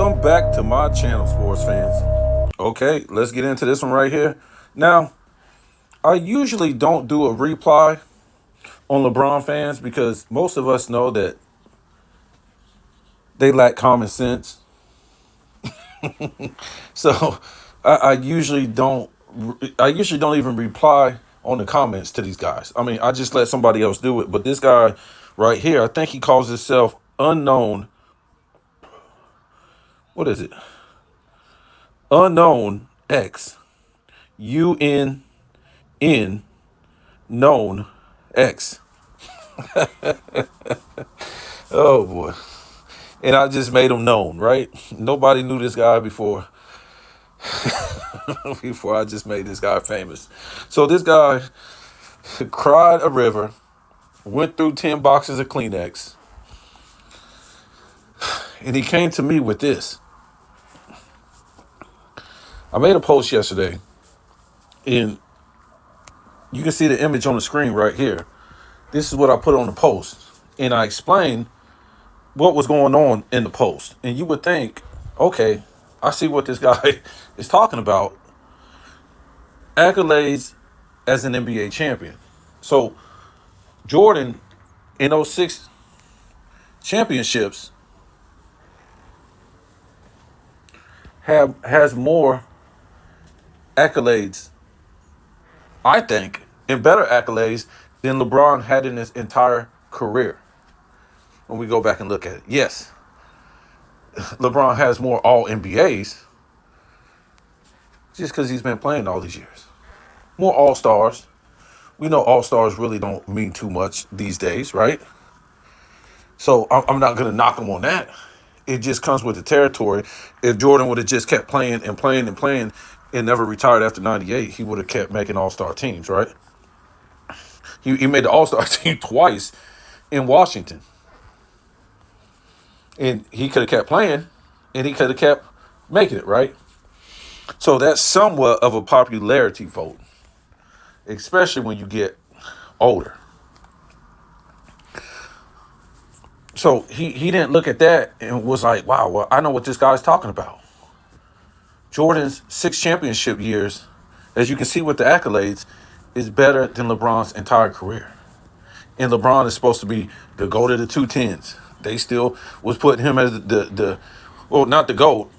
Welcome back to my channel, sports fans. Okay, let's get into this one right here. Now, I usually don't do a reply on LeBron fans because most of us know that they lack common sense. So I usually don't. I usually don't even reply on the comments to these guys. I mean, I just let somebody else do it. But this guy right here, I think he calls himself Unknown. What is it? Unknown X. UNN known X. Oh boy. And I just made him known, right? Nobody knew this guy before. Before I just made this guy famous. So this guy cried a river, went through 10 boxes of Kleenex, and he came to me with this. I made a post yesterday, and you can see the image on the screen right here. This is what I put on the post, and I explained what was going on in the post. And you would think, okay, I see what this guy is talking about. Accolades as an NBA champion. So Jordan in those 6 championships has more accolades, I think, and better accolades than LeBron had in his entire career. When we go back and look at it, yes, LeBron has more All NBAs just because he's been playing all these years. More All Stars. We know All Stars really don't mean too much these days, right? So I'm not going to knock him on that. It just comes with the territory. If Jordan would have just kept playing and playing and playing and never retired after 98, he would have kept making All-Star teams, right? He made the All-Star team twice in Washington. And he could have kept playing, and he could have kept making it, right? So that's somewhat of a popularity vote, especially when you get older. So he didn't look at that and was like, wow, well, I know what this guy's talking about. Jordan's 6 championship years, as you can see with the accolades, is better than LeBron's entire career. And LeBron is supposed to be the GOAT of the 210s. They still was putting him as the well, not the GOAT,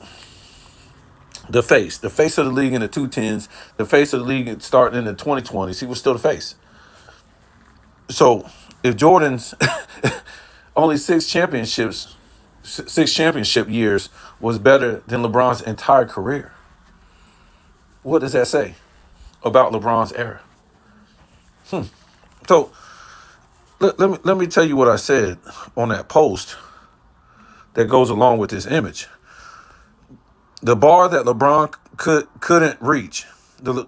the face of the league in the 210s, the face of the league starting in the 2020s. He was still the face. So if Jordan's only 6 championship years was better than LeBron's entire career, what does that say about LeBron's era? So let me tell you what I said on that post that goes along with this image. The bar that LeBron couldn't reach, the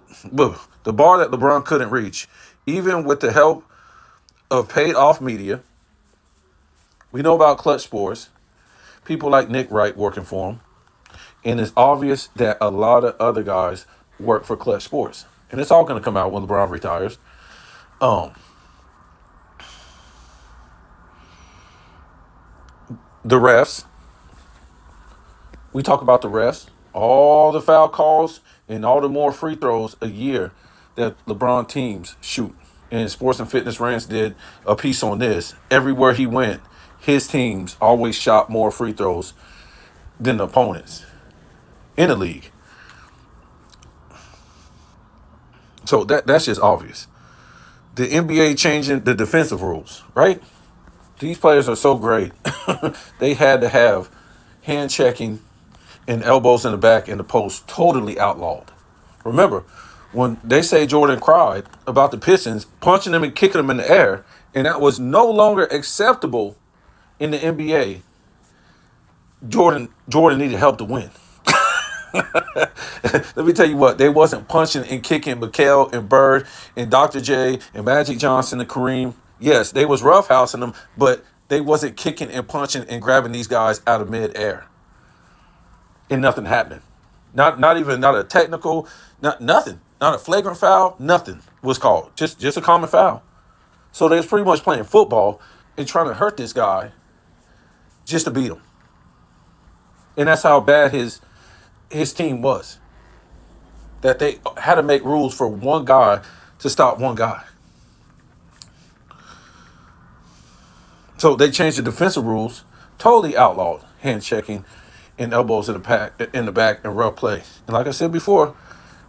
bar that LeBron couldn't reach, even with the help of paid off media. We know about Clutch Sports, people like Nick Wright working for him, and it's obvious that a lot of other guys work for Clutch Sports, and it's all going to come out when LeBron retires. The refs, we talk about the refs, all the foul calls and all the more free throws a year that LeBron teams shoot. And Sports and Fitness Rants did a piece on this. Everywhere he went, his teams always shot more free throws than the opponents in the league. So that's just obvious. The NBA changing the defensive rules, right? These players are so great. They had to have hand checking and elbows in the back in the post totally outlawed. Remember, when they say Jordan cried about the Pistons punching them and kicking them in the air, and that was no longer acceptable in the NBA, Jordan needed help to win. Let me tell you what, they wasn't punching and kicking Mikal and Bird and Dr. J and Magic Johnson and Kareem. Yes, they was roughhousing them, but they wasn't kicking and punching and grabbing these guys out of midair. And nothing happening. Not a technical, nothing. Not a flagrant foul, nothing was called. Just a common foul. So they was pretty much playing football and trying to hurt this guy just to beat him. And that's how bad his team was. That they had to make rules for one guy to stop one guy. So they changed the defensive rules, totally outlawed hand checking and elbows in the back and rough play. And like I said before,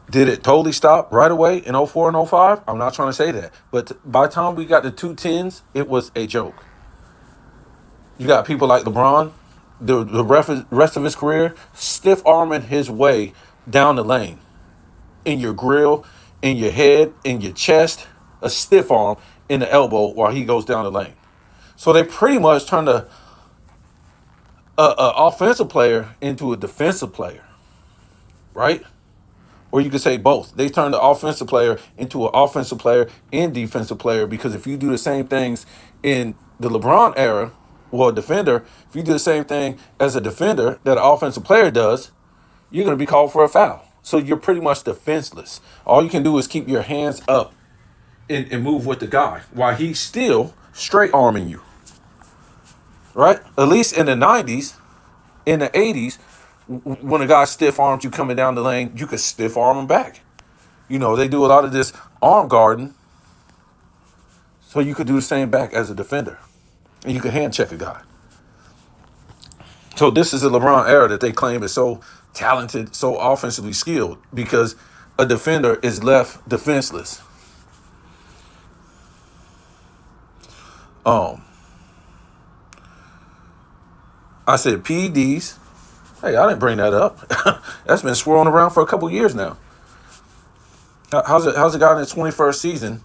did it totally stop right away in '04 and '05? I'm not trying to say that. But by the time we got to 210s, it was a joke. You got people like LeBron, the rest of his career, stiff arming his way down the lane. In your grill, in your head, in your chest, a stiff arm in the elbow while he goes down the lane. So they pretty much turned a offensive player into a defensive player, right? Or you could say both. They turned the offensive player into an offensive player and defensive player, because if you do the same things in the LeBron era, well, a defender, if you do the same thing as a defender that an offensive player does, you're going to be called for a foul. So you're pretty much defenseless. All you can do is keep your hands up and move with the guy while he's still straight arming you, right? At least in the 90s, in the 80s, when a guy stiff armed you coming down the lane, you could stiff arm him back. You know, they do a lot of this arm guarding, so you could do the same back as a defender. And you could hand check a guy. So this is the LeBron era that they claim is so talented, so offensively skilled, because a defender is left defenseless. I said PEDs. Hey, I didn't bring that up. That's been swirling around for a couple years now. How's a guy in his 21st season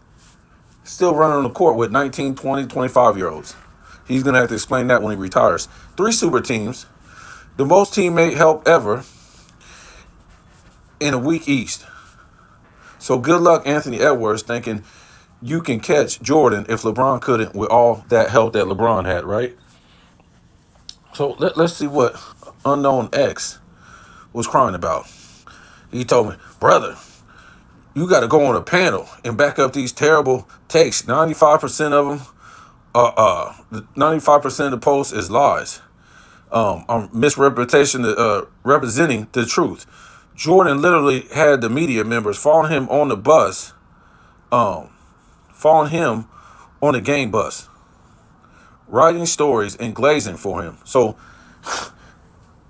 still running on the court with 19, 20, 25-year-olds? He's going to have to explain that when he retires. 3 super teams, the most teammate help ever in a weak East. So good luck, Anthony Edwards, thinking you can catch Jordan if LeBron couldn't with all that help that LeBron had, right? So let's see what Unnknownx was crying about. He told me, brother, you got to go on a panel and back up these terrible takes. 95% of them, 95% of the posts is lies. Misrepresentation, representing the truth. Jordan literally had the media members following him on the bus, following him on the game bus, writing stories and glazing for him. So,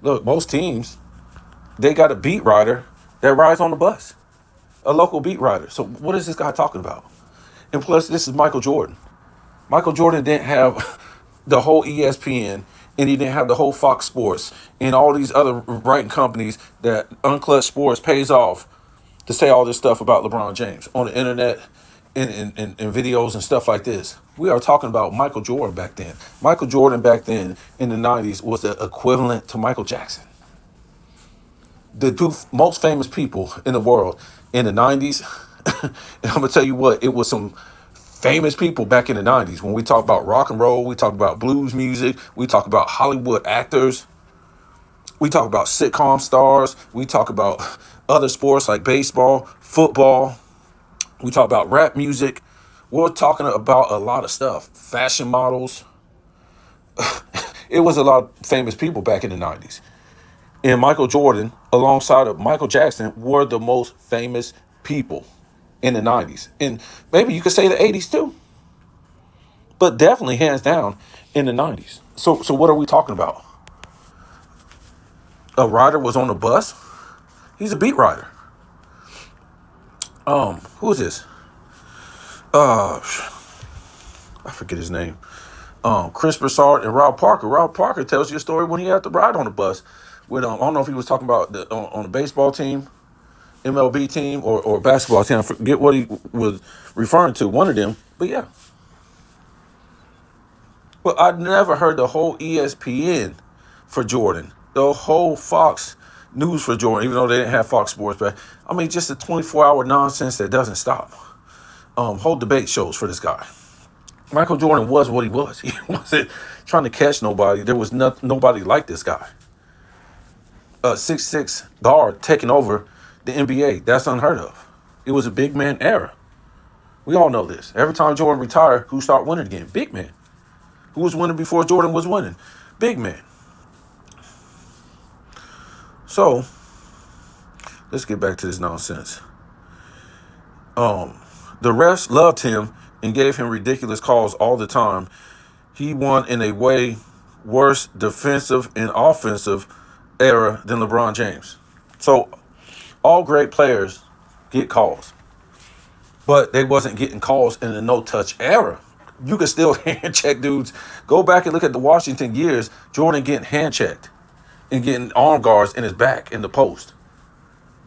look, most teams, they got a beat writer that rides on the bus, a local beat writer. So what is this guy talking about? And plus, this is Michael Jordan. Michael Jordan didn't have the whole ESPN, and he didn't have the whole Fox Sports and all these other writing companies that Unnclutched Sports pays off to say all this stuff about LeBron James on the internet and videos and stuff like this. We are talking about Michael Jordan back then. Michael Jordan back then in the 90s was the equivalent to Michael Jackson. The 2 most famous people in the world in the 90s. And I'm going to tell you what, it was some famous people back in the 90s. When we talk about rock and roll, we talk about blues music, we talk about Hollywood actors, we talk about sitcom stars, we talk about other sports like baseball, football, we talk about rap music. We're talking about a lot of stuff. Fashion models. It was a lot of famous people back in the 90s. And Michael Jordan, alongside of Michael Jackson, were the most famous people in the 90s. And maybe you could say the 80s too. But definitely hands down in the 90s. So what are we talking about? A writer was on the bus? He's a beat writer. Who is this? I forget his name. Chris Broussard and Rob Parker. Rob Parker tells you a story when he had to ride on the bus with I don't know if he was talking about on the baseball team, MLB team, or basketball team. I forget what he was referring to, one of them. But yeah. But I never heard the whole ESPN for Jordan, the whole Fox News for Jordan, even though they didn't have Fox Sports. But I mean, just a 24-hour nonsense that doesn't stop. Whole debate shows for this guy. Michael Jordan was what he was. He wasn't trying to catch nobody. There was nobody like this guy. A 6'6" guard taking over the NBA. That's unheard of. It was a big man era. We all know this. Every time Jordan retired, who started winning again? Big man. Who was winning before Jordan was winning? Big man. So let's get back to this nonsense. The refs loved him and gave him ridiculous calls all the time. He won in a way worse defensive and offensive era than LeBron James. So all great players get calls, but they wasn't getting calls in the no-touch era. You could still hand check dudes. Go back and look at the Washington years. Jordan getting hand checked and getting arm guards in his back in the post.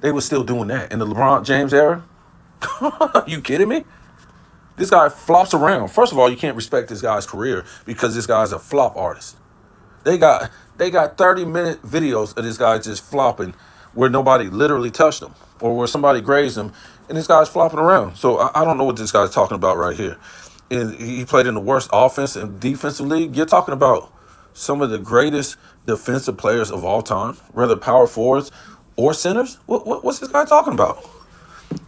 They were still doing that in the LeBron James era. You kidding me? This guy flops around. First of all, you can't respect this guy's career because this guy's a flop artist. They got 30-minute videos of this guy just flopping where nobody literally touched him or where somebody grazed him, and this guy's flopping around. So I don't know what this guy's talking about right here. And he played in the worst offense and defensive league. You're talking about some of the greatest defensive players of all time, whether power forwards or centers. What's this guy talking about?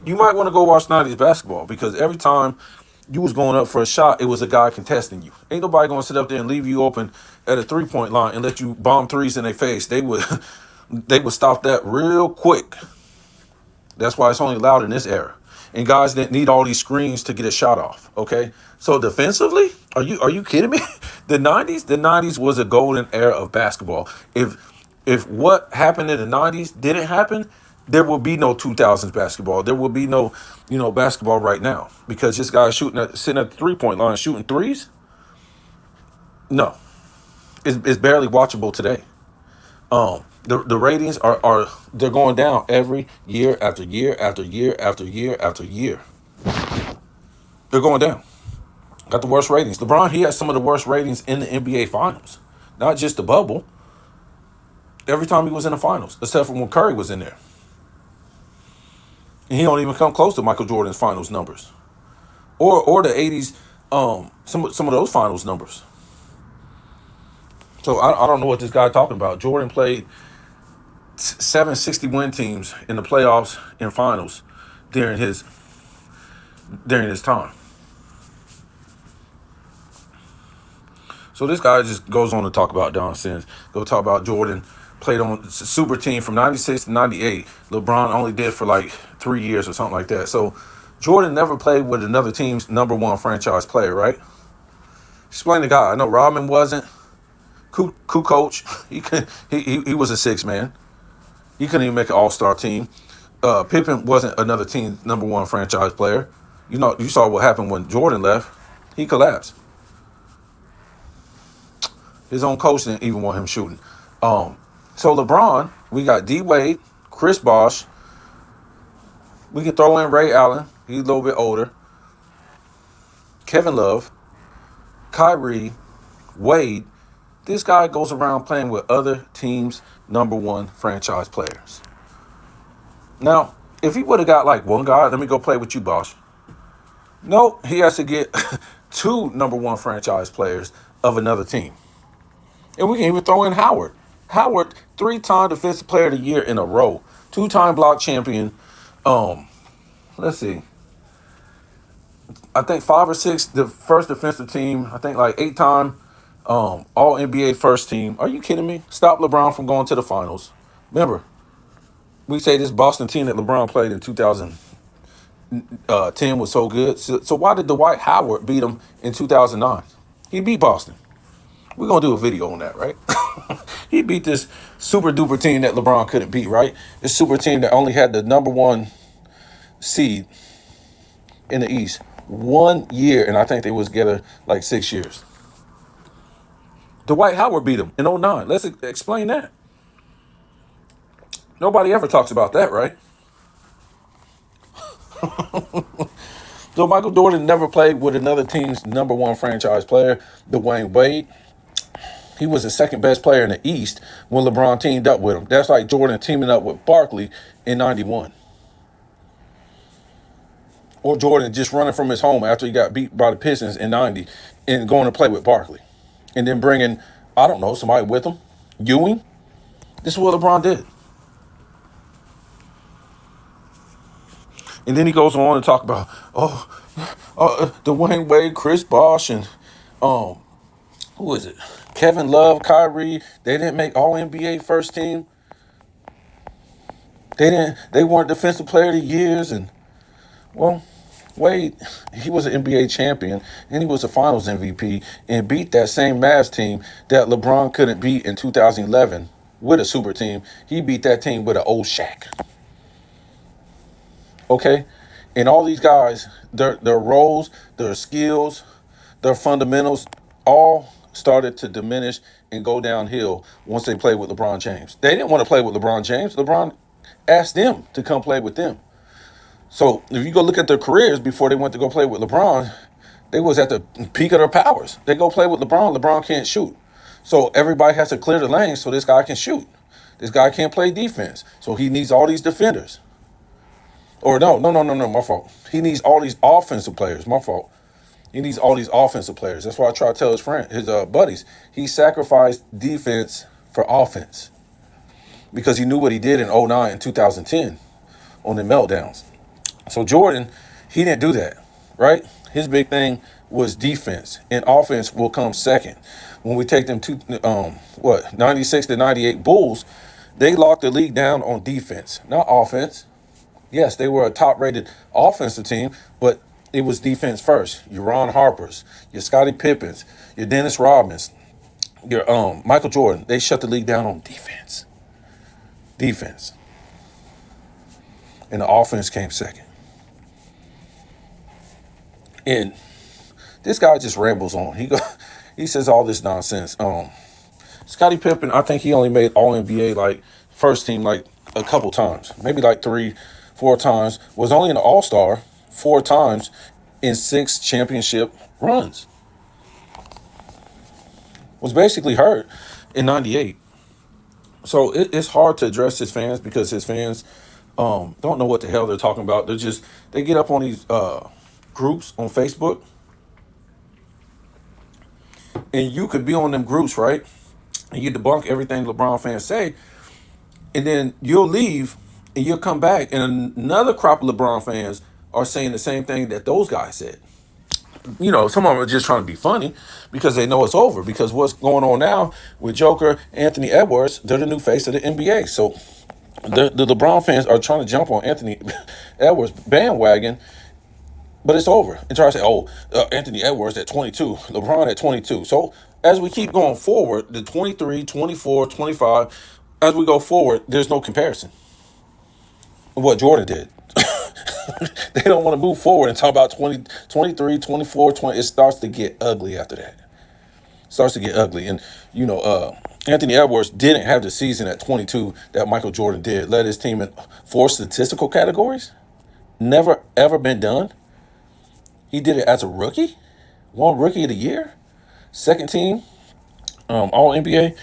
You might want to go watch 90s basketball because every time you was going up for a shot, it was a guy contesting you. Ain't nobody going to sit up there and leave you open at a three-point line and let you bomb threes in their face. They would stop that real quick. That's why it's only allowed in this era. And guys didn't need all these screens to get a shot off, okay? So defensively, are you kidding me? The 90s was a golden era of basketball. If what happened in the 90s didn't happen, there will be no 2000s basketball. There will be no, basketball right now because this guy sitting at the three-point line shooting threes. No, it's barely watchable today. The ratings are they're going down every year after year after year after year after year. They're going down. Got the worst ratings. LeBron, he has some of the worst ratings in the NBA Finals, not just the bubble. Every time he was in the finals, except for when Curry was in there. And he don't even come close to Michael Jordan's finals numbers. Or the 80s, some of those finals numbers. So I don't know what this guy talking about. Jordan played 760 win teams in the playoffs and finals during his time. So this guy just goes on to talk about nonsense. Go talk about Jordan played on a super team from 96 to 98. LeBron only did for like 3 years or something like that. So Jordan never played with another team's number one franchise player, right? Explain the guy. I know Rodman wasn't. Coach, he was a six man. He couldn't even make an all-star team. Pippen wasn't another team's number one franchise player. You saw what happened when Jordan left. He collapsed. His own coach didn't even want him shooting. So LeBron, we got D Wade, Chris Bosh. We can throw in Ray Allen. He's a little bit older. Kevin Love, Kyrie, Wade. This guy goes around playing with other teams' number one franchise players. Now, if he would have got like one guy, let me go play with you, Bosh. No, he has to get two number one franchise players of another team. And we can even throw in Howard. Howard, 3-time defensive player of the year in a row. 2-time block champion. Let's see. I think 5 or 6, the first defensive team. I think like 8-time all NBA first team. Are you kidding me? Stop LeBron from going to the finals. Remember, we say this Boston team that LeBron played in 2010 was so good. So why did Dwight Howard beat him in 2009? He beat Boston. We're going to do a video on that, right? He beat this super duper team that LeBron couldn't beat, right? This super team that only had the number one seed in the East 1 year, and I think they was together like 6 years. Dwight Howard beat him in 2009. Let's explain that. Nobody ever talks about that, right? So Michael Jordan never played with another team's number one franchise player, Dwayne Wade. He was the second best player in the East when LeBron teamed up with him. That's like Jordan teaming up with Barkley in 91. Or Jordan just running from his home after he got beat by the Pistons in 90 and going to play with Barkley. And then bringing, I don't know, somebody with him. Ewing. This is what LeBron did. And then he goes on to talk about, Dwayne Wade, Chris Bosh, and who is it? Kevin Love, Kyrie. They didn't make all NBA first team. They weren't defensive player of the years, and well, Wade, he was an NBA champion and he was a Finals MVP and beat that same Mavs team that LeBron couldn't beat in 2011 with a super team. He beat that team with an old Shaq. Okay, and all these guys, their roles, their skills, their fundamentals, all started to diminish and go downhill once they played with LeBron James. They didn't want to play with LeBron James. LeBron asked them to come play with them. So if you go look at their careers before they went to go play with LeBron, they was at the peak of their powers. They go play with LeBron. LeBron can't shoot. So everybody has to clear the lane so this guy can shoot. This guy can't play defense. So he needs all these defenders. Or no, my fault. He needs all these offensive players. My fault. He needs all these offensive players. That's why I try to tell his buddies. He sacrificed defense for offense because he knew what he did in '09 and 2010 on the meltdowns. So Jordan, he didn't do that, right? His big thing was defense, and offense will come second. When we take them to 96 to 98 Bulls, they locked the league down on defense, not offense. Yes, they were a top-rated offensive team, but it was defense first. Your Ron Harpers, your Scottie Pippens, your Dennis Rodmans, your Michael Jordan. They shut the league down on defense. Defense. And the offense came second. And this guy just rambles on. He says all this nonsense. Scottie Pippen, I think he only made All NBA like first team like a couple times, maybe like 3-4 times. Was only an All Star 4 times in 6 championship runs. Was basically hurt in '98. So it's hard to address his fans because his fans don't know what the hell they're talking about. They get up on these groups on Facebook, and you could be on them groups, right? And you debunk everything LeBron fans say, and then you'll leave and you'll come back, and another crop of LeBron fans are saying the same thing that those guys said. Some of them are just trying to be funny because they know it's over. Because what's going on now with Joker, Anthony Edwards, they're the new face of the NBA. So the LeBron fans are trying to jump on Anthony Edwards bandwagon, but it's over. And try to say, Anthony Edwards at 22, LeBron at 22. So as we keep going forward, the 23, 24, 25, as we go forward, there's no comparison of what Jordan did. They don't want to move forward and talk about 20, 23, 24, 20. It starts to get ugly after that. It starts to get ugly. And, Anthony Edwards didn't have the season at 22 that Michael Jordan did. Led his team in 4 statistical categories. Never, ever been done. He did it as a rookie. Won Rookie of the Year. Second team. All NBA.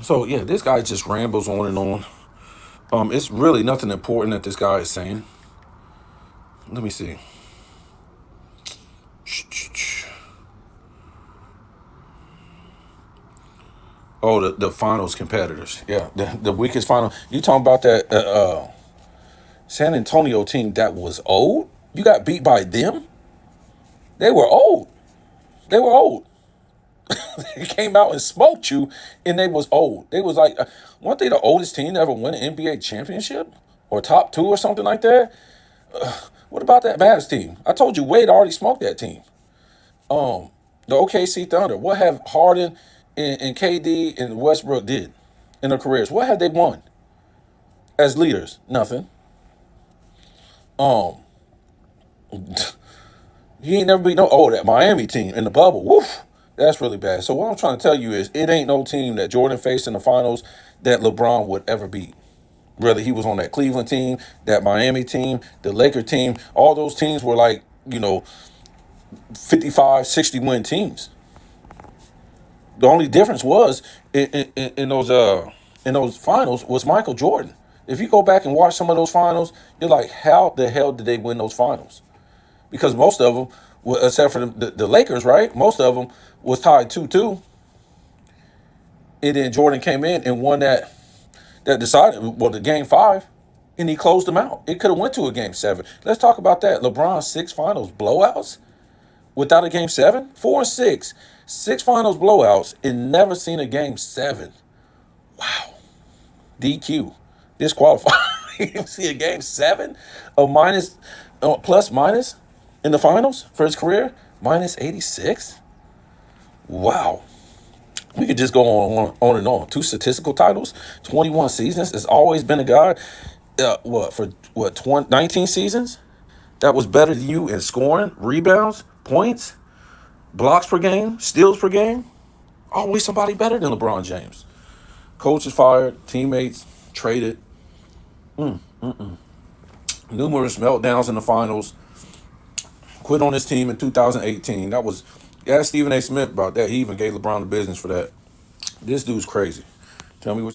So, yeah, this guy just rambles on and on. It's really nothing important that this guy is saying. Let me see. Oh, the finals competitors. Yeah, the weakest final. You talking about that San Antonio team that was old? You got beat by them? They were old. They were old. They came out and smoked you, and they was old. They was like, weren't they the oldest team to ever win an NBA championship? Or top 2 or something like that? What about that Mavs team? I told you Wade already smoked that team. The OKC Thunder. What have Harden and KD and Westbrook did in their careers? What have they won as leaders? Nothing. He ain't never beat that Miami team in the bubble. Woof. That's really bad. So what I'm trying to tell you is it ain't no team that Jordan faced in the finals that LeBron would ever beat. Whether he was on that Cleveland team, that Miami team, the Laker team, all those teams were like, 55, 60 win teams. The only difference was in those finals was Michael Jordan. If you go back and watch some of those finals, you're like, how the hell did they win those finals? Because most of them, except for the Lakers, right? Most of them was tied 2-2. And then Jordan came in and won that decided, the game 5, and he closed them out. It could have went to a game 7. Let's talk about that. LeBron's 6 finals blowouts without a game 7? 4 and 6. 6 finals blowouts and never seen a game 7. Wow. DQ. Disqualified. You see a game 7 of minus, plus minus in the finals for his career, minus 86. Wow. We could just go on and on. 2 statistical titles, 21 seasons. It's always been a guy, for 19 seasons that was better than you in scoring, rebounds, points, blocks per game, steals per game. Always somebody better than LeBron James. Coach is fired, teammates traded. Numerous meltdowns in the finals. Quit on his team in 2018. That was, ask Stephen A. Smith about that. He even gave LeBron the business for that. This dude's crazy. Tell me what